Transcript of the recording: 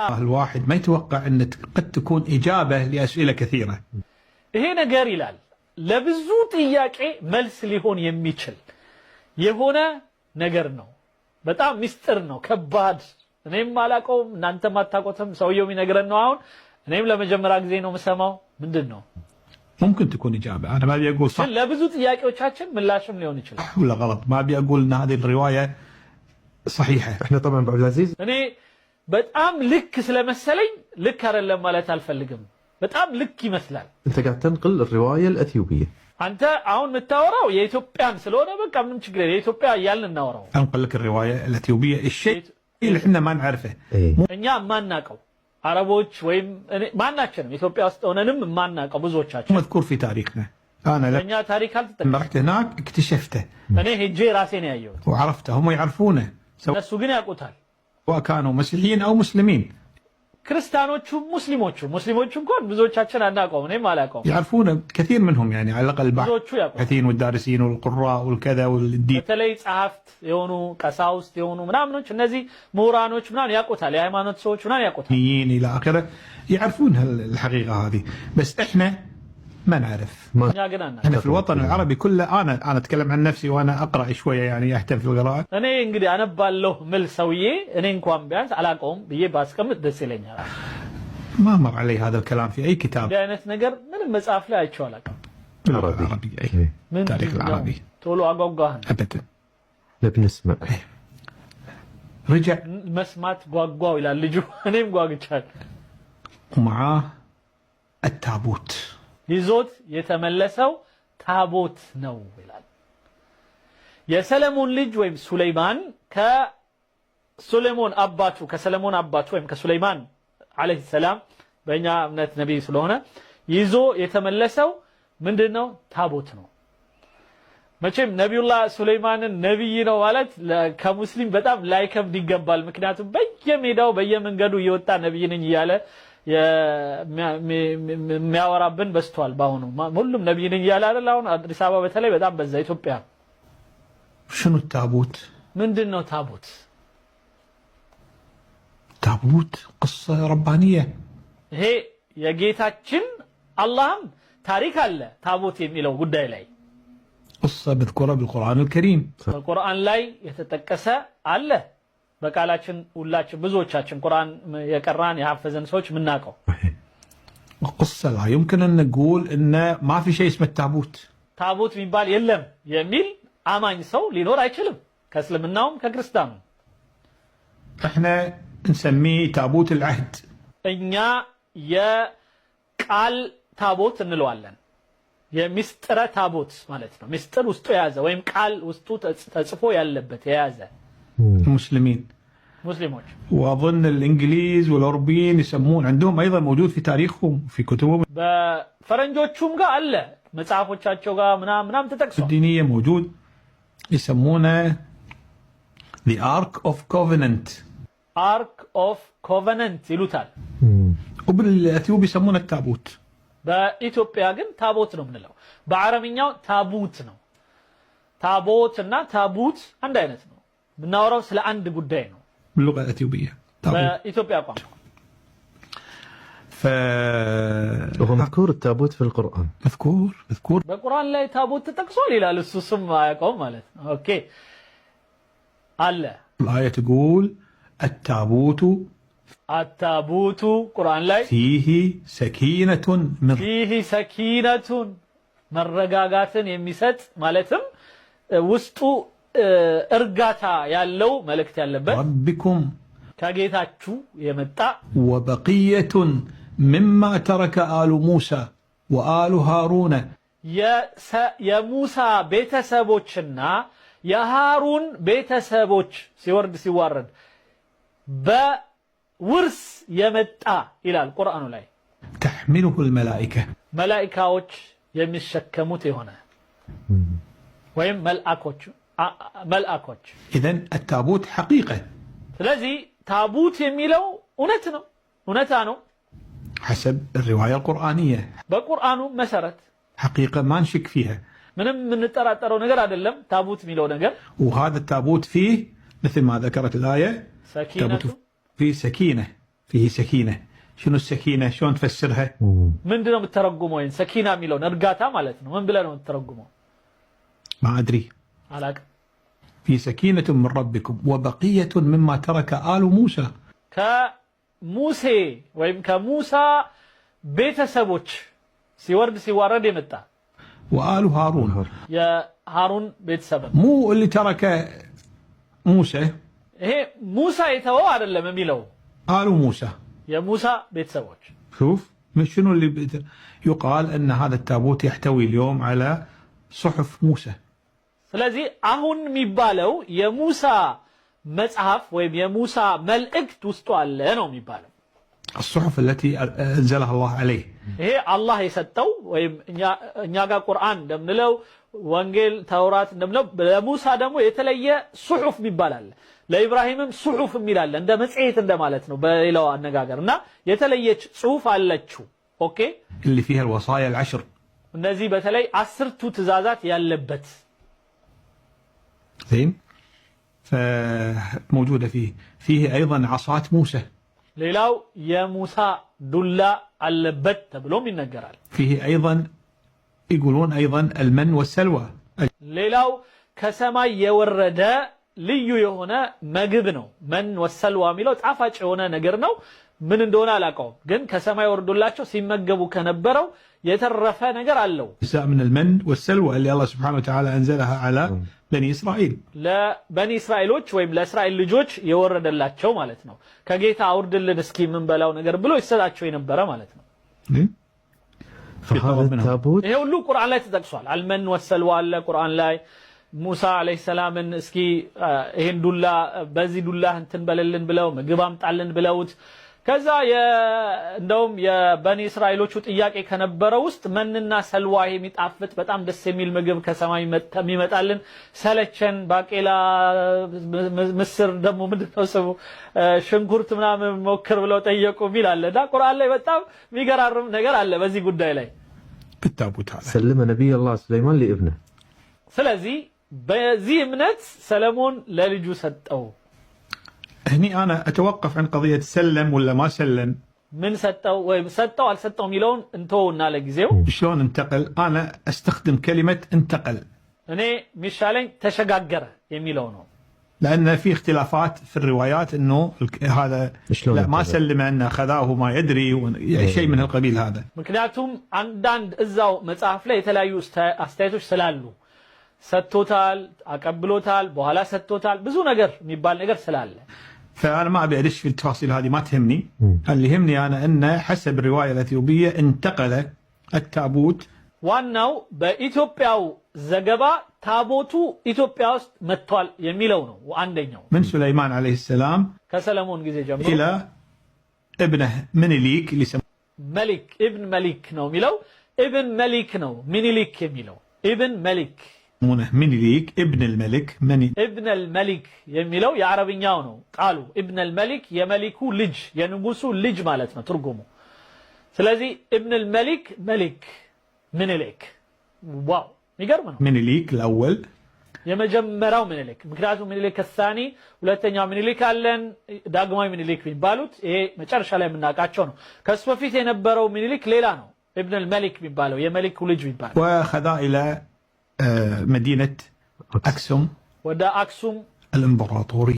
الواحد ما يتوقع أن قد تكون إجابة لأسئلة كثيرة. ይሄ ነገር ይላል ለብዙ ጥያቄ መልስ ሊሆን የሚችል የሆነ ነገር ነው። በጣም ሚስጥር ነው፣ ከባድ እኔም አላውቀውም እናንተም አታውቁትም። ሰውየው የሚነግረን ነው። አሁን እኔም ለመጀመሪያ ጊዜ ነው የምሰማው። ምንድነው? ممكن تكون إجابة. أنا ما أبي أقول صح ለብዙ ጥያቄዎቻችን ምላሽም ሊሆን ይችላል ولا غلط. ما أبي أقول أن هذه الرواية صحيحة. احنا طبعا ابو عبد العزيز እኔ በጣም ልክ ስለመሰለኝ ልክ አይደለም ማለት አልፈልግም። በጣم ልክ ይመስላል። انت قاعد تنقل الروايه الاثيوبيه. አንተ አሁን የምታወራው የኢትዮጵያን ስለሆነ በቃ ምን ችግር የለም የኢትዮጵያ እያልን እናወራው። أنقل لك الرواية الأثيوبية الشيء اللي احنا ما نعرفه. እኛ ማናቀው አረቦች ወይም ማናችንም ኢትዮጵያ ውስጥ ሆነንም ማናቀው ብዙዎቻችን مذكور في تاريخنا. أنا እኛ ታሪክ አልተጠቀም لما رحت هناك اكتشفته እኔ ሄጄ ራሴ ነው ያየሁት። وعرفته. هم يعرفونه እነሱ ግን ያውቁታል። سواء كانوا مسيحيين أو مسلمين. ክርስቲያኖቹ ሙስሊሞቹ እንኳን ብዙዎቻችን አናውቀውም። እኔም አላውቀውም። يعرفون كثير منهم يعني على الأقل ብዙዎቹ ያውቁታል። الباحثين والدارسين والقراء والكذا والدين. በተለይ ጸሐፍት የሆኑ ቀሳውስት የሆኑ ምናምኖች እነዚህ ምሁራኖች ምናምን ያውቁታል። የሃይማኖት ሰዎች ምናምን ያውቁታል። إلى آخره يعرفون الحقيقة هذه. بس إحنا ما نعرف. እኛ ግን አናውቅም። احنا في الوطن العربي كله أنا أتكلم عن نفسي وأنا أقرأ شوية يعني أهتم في القراءة. እኔ እንግዲህ አነባለሁ ምል ሰውዬ እኔ እንኳን ቢያንስ አላውቀውም ብዬ ባስቀምጥ ደስ ይለኛል። ما مر علي هذا الكلام في أي كتاب. እንዲህ አይነት ነገር ምንም مصحف ላይ አይቼው አላውቅም። العربي أي تاريخ العربي. ቶሎ አጓጓህን أبدا. بنسمع. رجع መስማት ጓጓው ይላል ልጁ። እኔም ጓግቻለሁ። ومعاه التابوت. ይዞት የተመለሰው ታቦት ነው ይላል። የሰለሞን ልጅ ወይም ሱለይማን ከሰለሞን አባቱ ወይም ከሱለይማን አለይሂ ሰላም በእኛ እምነት ነብይ ስለሆነ ይዞ የተመለሰው ምንድነው? ታቦት ነው። መቼም ነብዩላህ ሱለይማንን ነብይ ነው ማለት ከሙስሊም በጣም ላይከብድ ይገባል። ምክንያቱም በየሜዳው በየመንገዱ እየወጣ ነብይ ነኝ እያለ የሚያወራብን በስቷል። ባሁኑ ሁሉም ነብይ ነኝ እያለ አይደል? አሁን አዲስ አበባ በተለይ በጣም በዛ። ኢትዮጵያ شنو التابوت؟ ምንድነው ታቦት? تابوت قصة ربانية. ይሄ የጌታችን አላህም ታሪክ አለ ታቦት የሚለው ጉዳይ ላይ قصة مذكورة بالقرآن الكريم. በቁርአን ላይ የተጠቀሰ አለ። በቃላችን ሁላችን ብዙዎቻችን ቁርአን የቀራን የሐፈዘን ሰዎች ምናቀው قصة لا يمكن أن نقول إن ما في شيء اسمه التابوت. ታቦት የሚባል የለም የሚል አማኝ ሰው ሊኖር አይችልም ከእስልምናውም ከክርስቲያኑም። احنا نسميه تابوت العهد. እኛ የቃል ታቦት እንለዋለን። የሚስጥረ ታቦት ማለት ነው። ሚስጥር ውስጡ የያዘ ወይም ቃል ውስጡ ተጽፎ ያለበት የያዘ المسلمين. ሙስሊሞች واظن الانجليز والاوروبيين يسمون عندهم ايضا موجود في تاريخهم في كتبهم በፈረንጆቹም ጋር አለ መጽሐፎቻቸው ጋር ምናምን ተጠቅሷል። الدينية موجود يسمونه the Ark of Covenant. Ark of Covenant ይሉታል። وبالاثيوبي يسمونه التابوت. በኢትዮጵያ ግን ታቦት ነው የምንለው። በአረብኛው ታቡት ነው። ታቦት እና ታቡት አንድ አይነት ነው። ብናወራው ስለ አንድ ጉዳይ ነው። باللغة الأثيوبية በኢትዮጵያ ቋንቋ وهو مذكور التابوت في القرآن. مذكور በቁርአን ላይ ታቦት ተጠቅሷል ይላል። እሱ ስም አያውቀውም ማለት ነው። ኦኬ አለ። الآية تقول التابوت ቁርአን ላይ فيه سكينة من فيه سكينة መረጋጋትን የሚሰጥ ማለትም ውስጡ እርጋታ ያለው መልእክት ያለበት ربكم ከጌታችሁ የመጣ وبقية مما ترك آل موسى وآل هارون. የሙሳ ቤተሰቦችና የሃሩን ቤተሰቦች ሲዋረድ በውርስ የመጣ ይላል ቁርአኑ ላይ። تحمله الملائكة. መላእክቶች የሚሸከሙት የሆነ ወይም መልአኮች إذن التابوت حقيقة. ስለዚህ ታቡት የሚለው እውነታ ነው حسب الرواية القرآنية. በቁርአኑ መሰረት حقيقة ما نشك فيها. ምንም የምንጠራጠረው ነገር አይደለም ታቡት የሚለው ነገር። وهذا التابوت فيه مثل ما ذكرت الآية سكينة فيه سكينة فيه سكينة. شنو السكينة؟ شلون تفسرها؟ من دون الترجمين سكينة ميلون ارجعتها مالتنا من بلا الترجمه ما أدري. علاك في سكينة من ربكم وبقية مما ترك آل موسى. كموسى ويم كموسى بيت سبوش سيورد سيوارد يمتع وآل هارون. يا هارون بيت سبب مو اللي ترك موسى. هي موسى يتوى على اللي مميلو آل موسى. يا موسى بيت سبوش شوف مش شنو اللي يقال أن هذا التابوت يحتوي اليوم على صحف موسى. ስለዚህ አሁን የሚባለው የሙሳ መጽሐፍ ወይም የሙሳ መልእክት ውስጥ አለ ነው የሚባለው الصحف التي أنزلها الله عليه. ይሄ አላህ የሰጠው ወይም እኛ ጋር ቁርአን እንደምንለው ወንጌል ተውራት እንደምንለው ለሙሳ ደግሞ የተለየ ሱሑፍ ይባላል ለኢብራሂምም ሱሑፍ የሚላል እንደ መጽሔት እንደማለት ነው በሌላው አነጋገርና የተለየች ጽሑፍ አለችው ኦኬ اللي فيها الوصايا العشر. እነዚህ በተለይ 10ቱ ትእዛዛት ያለበት زين فموجودة فيه أيضا عصات موسى. ሌላው የሙሳ ዱላ አለበት ተብሎም ይነገራል فيه أيضا يقولون أيضا المن والسلوى. ሌላው ከሰማይ የወረደ ልዩ የሆነ ምግብ ነው መን ወሰልዋ የሚለው ጣፋጭ የሆነ ነገር ነው ምን እንደሆነ አላውቀውም ግን ከሰማይ ወርዶላቸው ሲመገቡ ከነበረው የተረፈ ነገር አለው جزء من المن والسلوى اللي الله سبحانه وتعالى أنزلها على بني إسرائيل. ለበኒ እስራኤሎች ወይም ለእስራኤል ልጆች የወረደላቸው ማለት ነው ከጌታ አውርድልን እስኪ ምን በላው ነገር ብሎ ይሰጣቸው የነበረ ማለት ነው فهذا التابوت ይሄ ሁሉ ቁርአን ላይ ተጠቅሷል አልመን ወሰልዋ አለ ቁርአን ላይ ሙሳ አለይሂ ሰላምን እስኪ ይሄን ዱላ በዚህ ዱላ እንትን በለልን ብለው ምግብ አምጣልን ብለውት ከዛ እንደውም የበኒ እስራኤሎቹ ጥያቄ ከነበረው ውስጥ መንና ሰልዋ የሚጣፍጥ በጣም ደስ የሚል ምግብ ከሰማይ የሚመጣልን ሰለቸን ባቄላ ምስር ደግሞ ምንድነው ሰው ሽንኩርት ምናምን ሞክር ብለው ጠየቁ ይላልና ቁርአን ላይ በጣም የሚገራርም ነገር አለ በዚህ ጉዳይ ላይ بالتابوت هذا. سلم نبي الله سليمان لابنه. ስለዚህ በዚህ እምነት ሰለሞን ለልጁ ሰጠው هني أنا أتوقف عن قضية سلم ولا ما سلم. من ሰጠው ወይም ሰጠው አልሰጠው የሚለውን እንተውና ለጊዜው شلون انتقل؟ أنا أستخدم كلمة انتقل. እኔ ሚሻለኝ ተሸጋገረ የሚለው ነው لأن في اختلافات في الروايات إنه هذا لا ما سلم أن أخذاه ما يدري شيء من القبيل هذا. ምክንያቱም አንዳንድ እዛው መጽሐፍ ላይ የተለያዩ አስተያየቶች ስላሉ ሰጥቶታል አቀብሎታል በኋላ ሰጥቶታል ብዙ ነገር የሚባል ነገር ስላለ فأنا ما أبي أدش في التفاصيل هذه ما تهمني. اللي يهمني أنا أن حسب الرواية الأثيوبية انتقل التابوت. ዋናው በኢትዮጵያው ዘገባ ታቦቱ ኢትዮጵያ ውስጥ መጥቷል የሚለው ነው አንደኛው من سليمان عليه السلام ከሰለሞን ጊዜ ጀምሮ إلى ابنه منيليك اللي መሊክ ኢብን መሊክ ነው የሚለው ኢብን መሊክ ነው ሚኒሊክ የሚለው ኢብን መሊክ منيليك ابن الملك ابن الملك የሚለው የአረብኛው ነው ቃሉ ابن الملك የመሊኩ ልጅ የንጉሱ ልጅ ማለት ነው ትርጉሙ ስለዚህ ابن الملك ملك منيلك ዋው የሚገርም ነው منيليك الأول የመጀመሪያው ምኒልክ ምክንያቱም ምኒልክ الثاني ሁለተኛው ምኒልክ አለን ዳግማዊ ምኒልክ የሚባሉት ይሄ መጨረሻ ላይ የምናውቃቸው ነው ከሱ በፊት የነበረው ምኒልክ ሌላ ነው ابن الملك የሚባለው የመሊኩ ልጅ የሚባለው وأخذ إلى مدينة أكسوم ወደ አክሱም الإمبراطورية